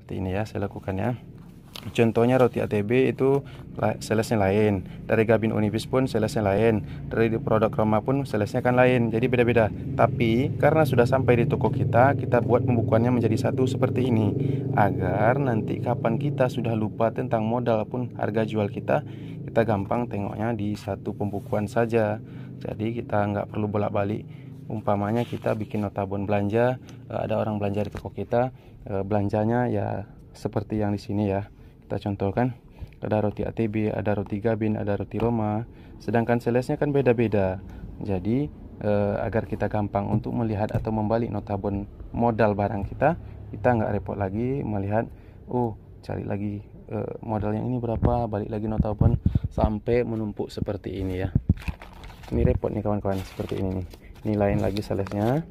Seperti ini ya saya lakukan ya. Contohnya roti ATB itu salesnya lain, dari Gabin Unipis pun salesnya lain, dari produk Roma pun salesnya kan lain, jadi beda-beda. Tapi karena sudah sampai di toko kita buat pembukuannya menjadi satu seperti ini, agar nanti kapan kita sudah lupa tentang modal pun harga jual kita gampang tengoknya di satu pembukuan saja. Jadi kita nggak perlu bolak-balik. Umpamanya kita bikin notabon belanja, ada orang belanja di toko kita, belanjanya ya seperti yang di sini ya. Kita contohkan, ada roti ATB, ada roti Gabin, ada roti Roma, sedangkan salesnya kan beda-beda. Jadi agar kita gampang untuk melihat atau membalik notabon modal barang kita nggak repot lagi melihat, cari lagi modal yang ini berapa, balik lagi notabon sampai menumpuk seperti ini ya. Ini repot nih kawan-kawan, seperti ini nih. Ini lain lagi salesnya.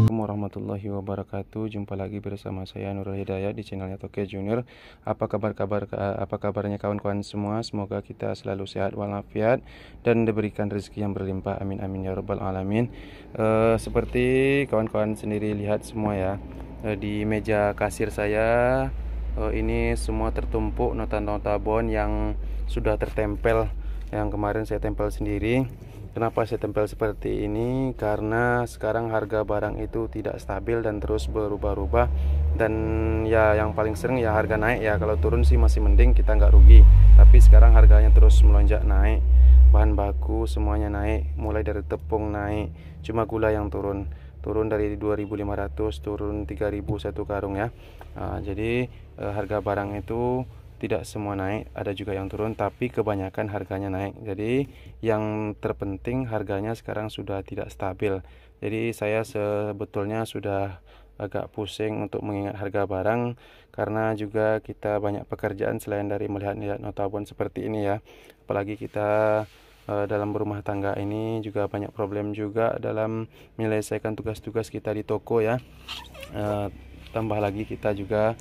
Warahmatullahi wabarakatuh. Jumpa lagi bersama saya Nurul Hidayat di channelnya Tokyo Junior. Apa kabarnya kawan-kawan semua? Semoga kita selalu sehat walafiat dan diberikan rezeki yang berlimpah. Amin amin ya rabbal alamin. Seperti kawan-kawan sendiri lihat semua ya, di meja kasir saya ini semua tertumpuk nota-nota bon yang sudah tertempel, yang kemarin saya tempel sendiri. Kenapa saya tempel seperti ini? Karena sekarang harga barang itu tidak stabil dan terus berubah-ubah. Dan ya yang paling sering ya harga naik ya. Kalau turun sih masih mending, kita nggak rugi. Tapi sekarang harganya terus melonjak naik. Bahan baku semuanya naik. Mulai dari tepung naik. Cuma gula yang turun dari 2.500 turun 3.000 satu karung ya. Jadi harga barang itu tidak semua naik, ada juga yang turun, tapi kebanyakan harganya naik. Jadi yang terpenting harganya sekarang sudah tidak stabil. Jadi saya sebetulnya sudah agak pusing untuk mengingat harga barang, karena juga kita banyak pekerjaan selain dari melihat notabon seperti ini ya. Apalagi kita dalam berumah tangga ini juga banyak problem juga dalam menyelesaikan tugas-tugas kita di toko ya. Tambah lagi kita juga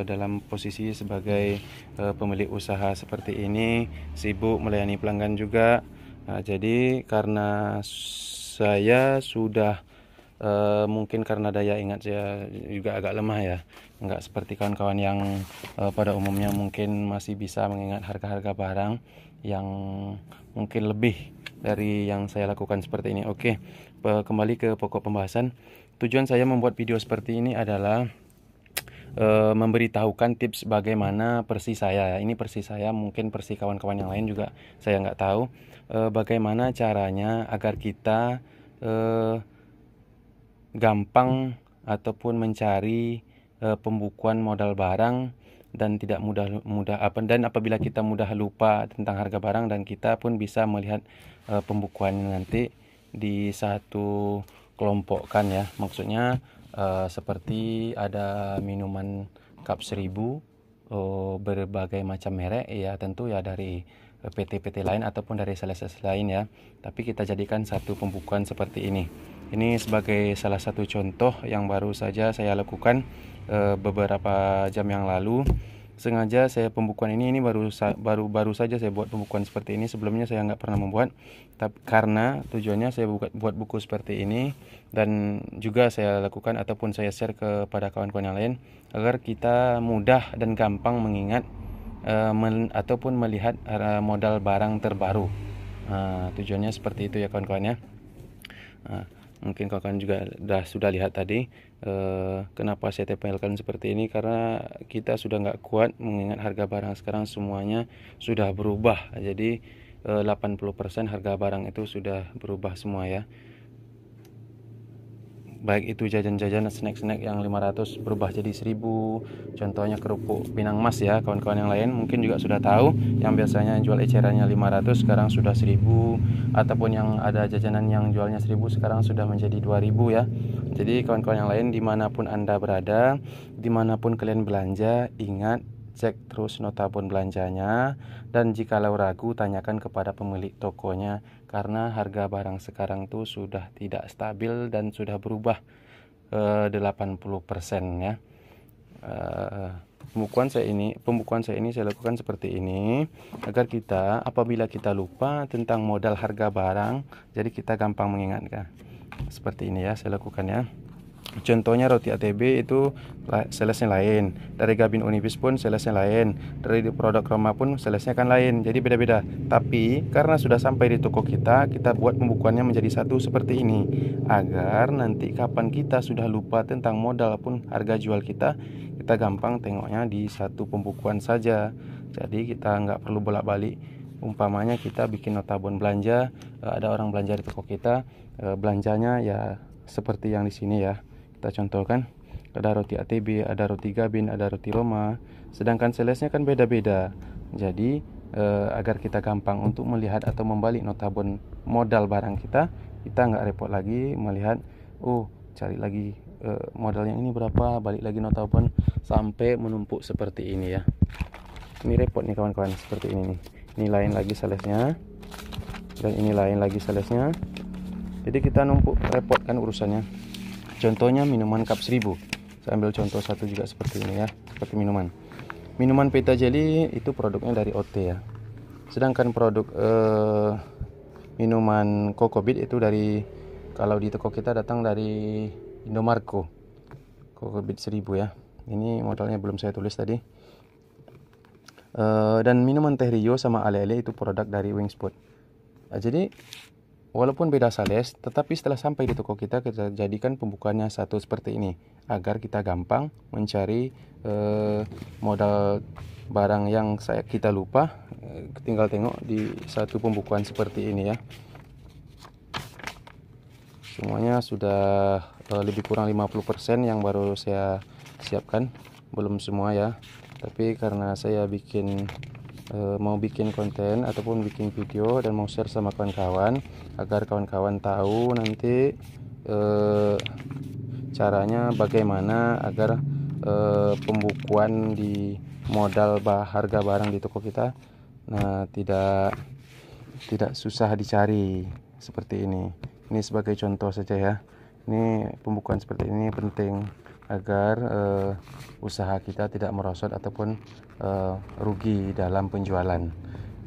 dalam posisi sebagai pemilik usaha seperti ini, sibuk melayani pelanggan juga. Jadi karena saya sudah mungkin karena daya ingat saya juga agak lemah ya, nggak seperti kawan-kawan yang pada umumnya mungkin masih bisa mengingat harga-harga barang yang mungkin lebih dari yang saya lakukan seperti ini. Oke, kembali ke pokok pembahasan. Tujuan saya membuat video seperti ini adalah memberitahukan tips bagaimana persis saya. Ini persis saya, mungkin persis kawan-kawan yang lain juga saya nggak tahu. Bagaimana caranya agar kita gampang ataupun mencari pembukuan modal barang dan tidak mudah dan apabila kita mudah lupa tentang harga barang, dan kita pun bisa melihat pembukuannya nanti di satu kelompokkan ya. Maksudnya seperti ada minuman cup 1000 berbagai macam merek ya, tentu ya dari PT-PT lain ataupun dari sales lain ya, tapi kita jadikan satu pembukuan seperti ini. Ini sebagai salah satu contoh yang baru saja saya lakukan beberapa jam yang lalu. Sengaja saya pembukuan ini baru saja saya buat pembukuan seperti ini. Sebelumnya saya nggak pernah membuat, tapi karena tujuannya saya buat buku seperti ini, dan juga saya lakukan ataupun saya share kepada kawan-kawan yang lain agar kita mudah dan gampang mengingat ataupun melihat modal barang terbaru. Tujuannya seperti itu ya kawan-kawan ya. Mungkin kawan-kawan juga sudah lihat tadi kenapa saya tempelkan seperti ini, karena kita sudah nggak kuat mengingat harga barang sekarang semuanya sudah berubah. Jadi 80% harga barang itu sudah berubah semua ya. Baik itu jajan-jajan snack-snack yang 500 berubah jadi 1000. Contohnya kerupuk Pinang Mas ya, kawan-kawan yang lain mungkin juga sudah tahu, yang biasanya jual ecerannya 500 sekarang sudah 1000, ataupun yang ada jajanan yang jualnya 1000 sekarang sudah menjadi 2000 ya. Jadi kawan-kawan yang lain dimanapun Anda berada, dimanapun kalian belanja, ingat cek terus notabon belanjanya, dan jikalau ragu tanyakan kepada pemilik tokonya, karena harga barang sekarang tuh sudah tidak stabil dan sudah berubah 80% ya. pembukuan saya ini saya lakukan seperti ini agar kita apabila kita lupa tentang modal harga barang, jadi kita gampang mengingatkan. Seperti ini ya saya lakukan ya. Contohnya roti ATB itu salesnya lain, dari Gabin Unibis pun salesnya lain, dari produk Roma pun salesnya kan lain, jadi beda-beda. Tapi karena sudah sampai di toko kita buat pembukuannya menjadi satu seperti ini, agar nanti kapan kita sudah lupa tentang modal pun harga jual kita gampang tengoknya di satu pembukuan saja. Jadi kita nggak perlu bolak-balik. Umpamanya kita bikin notabon belanja, ada orang belanja di toko kita, belanjanya ya seperti yang di sini ya. Kita contohkan, ada roti ATB, ada roti Gabin, ada roti Roma, sedangkan salesnya kan beda-beda. Jadi agar kita gampang untuk melihat atau membalik notabon modal barang kita nggak repot lagi melihat, cari lagi modalnya ini berapa, balik lagi notabon sampai menumpuk seperti ini ya. Ini repot nih kawan-kawan, seperti ini nih. Ini lain lagi salesnya, dan ini lain lagi salesnya. Jadi kita numpuk, repot kan urusannya. Contohnya minuman cup 1000. Saya ambil contoh satu juga seperti ini ya, seperti minuman Peta Jelly itu produknya dari OT ya. Sedangkan produk minuman Kokobit itu kalau di toko kita datang dari Indomarko. Kokobit 1000 ya. Ini modalnya belum saya tulis tadi. Dan minuman Teh Rio sama Ale-ale itu produk dari Wingspot. Jadi walaupun beda sales, tetapi setelah sampai di toko kita jadikan pembukaannya satu seperti ini, agar kita gampang mencari modal barang yang kita lupa. Tinggal tengok di satu pembukuan seperti ini ya. Semuanya sudah lebih kurang 50% yang baru saya siapkan, belum semua ya. Tapi karena saya mau bikin konten ataupun bikin video dan mau share sama kawan-kawan, agar kawan-kawan tahu nanti caranya bagaimana agar pembukuan di modal harga barang di toko kita tidak susah dicari seperti ini. Ini sebagai contoh saja ya. Ini pembukuan seperti ini penting agar usaha kita tidak merosot ataupun rugi dalam penjualan.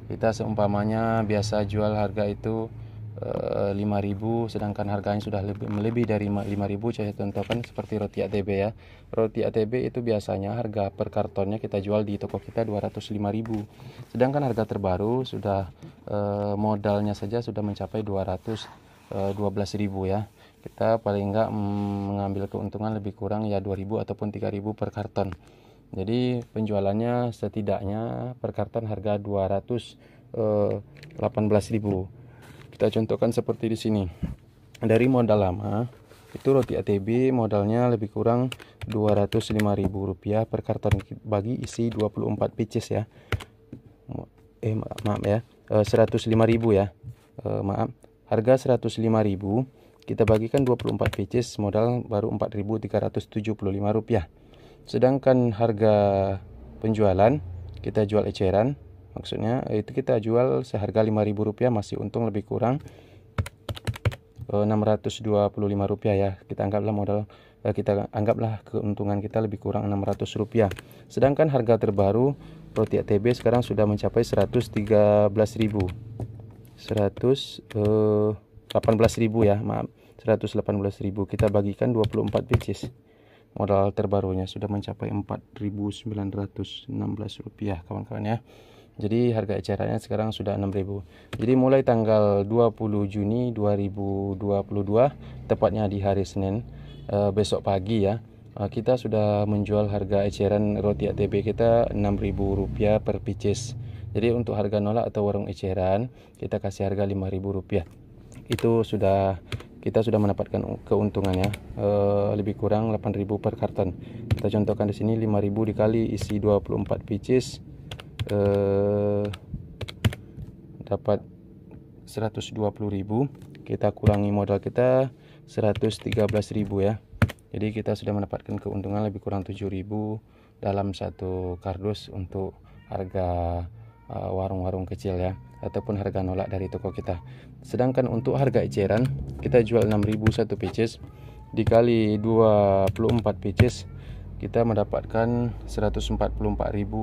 Kita seumpamanya biasa jual harga itu 5.000, sedangkan harganya sudah lebih dari 5.000. Saya contohkan seperti roti ATB ya. Roti ATB itu biasanya harga per kartonnya kita jual di toko kita 205.000, sedangkan harga terbaru sudah modalnya saja sudah mencapai 212.000 ya. Kita paling enggak mengambil keuntungan lebih kurang ya 2.000 ataupun 3.000 per karton. Jadi penjualannya setidaknya per karton harga 218.000. Kita contohkan seperti di sini. Dari modal lama itu roti ATB modalnya lebih kurang Rp205.000 per karton bagi isi 24 pieces ya. Maaf ya, 105.000 ya. Maaf, harga 105.000 kita bagikan 24 pieces, modal baru Rp4.375. Sedangkan harga penjualan kita jual eceran, maksudnya itu kita jual seharga Rp5.000, masih untung lebih kurang Rp625 ya. Kita anggaplah keuntungan kita lebih kurang Rp600. Sedangkan harga terbaru roti ATB sekarang sudah mencapai 118.000 ya, maaf, 118.000. Kita bagikan 24 pieces, modal terbarunya sudah mencapai Rp4.916 kawan-kawan ya. Jadi harga ecerannya sekarang sudah 6.000. Jadi mulai tanggal 20 Juni 2022, tepatnya di hari Senin, besok pagi ya, kita sudah menjual harga eceran roti ATB kita Rp6.000 per pieces. Jadi untuk harga nolak atau warung eceran kita kasih harga Rp5.000. Itu kita sudah mendapatkan keuntungannya lebih kurang 8.000 per karton. Kita contohkan di sini 5.000 dikali isi 24 pieces, dapat 120.000. Kita kurangi modal kita 113.000 ya. Jadi kita sudah mendapatkan keuntungan lebih kurang 7.000 dalam satu kardus untuk harga warung-warung kecil ya, ataupun harga nolak dari toko kita. Sedangkan untuk harga eceran kita jual 6.000 satu pieces, dikali 24 pieces kita mendapatkan Rp144.000,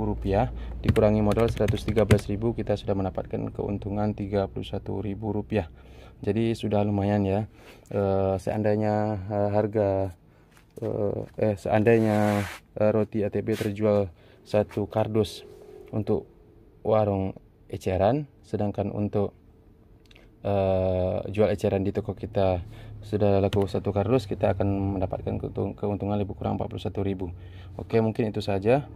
dikurangi modal 113.000, kita sudah mendapatkan keuntungan Rp31.000. Jadi sudah lumayan ya. Seandainya roti ATP terjual satu kardus untuk warung eceran, sedangkan untuk jual eceran di toko kita sudah laku satu kardus, kita akan mendapatkan keuntungan lebih kurang 41.000. Oke, mungkin itu saja.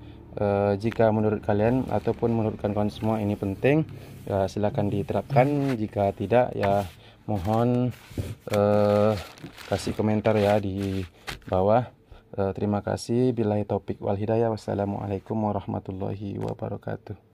Jika menurut kalian ataupun menurut kawan-kawan semua ini penting, silakan diterapkan. Jika tidak, ya mohon kasih komentar ya di bawah. Terima kasih. Billahi taufik wal hidayah. Wassalamualaikum warahmatullahi wabarakatuh.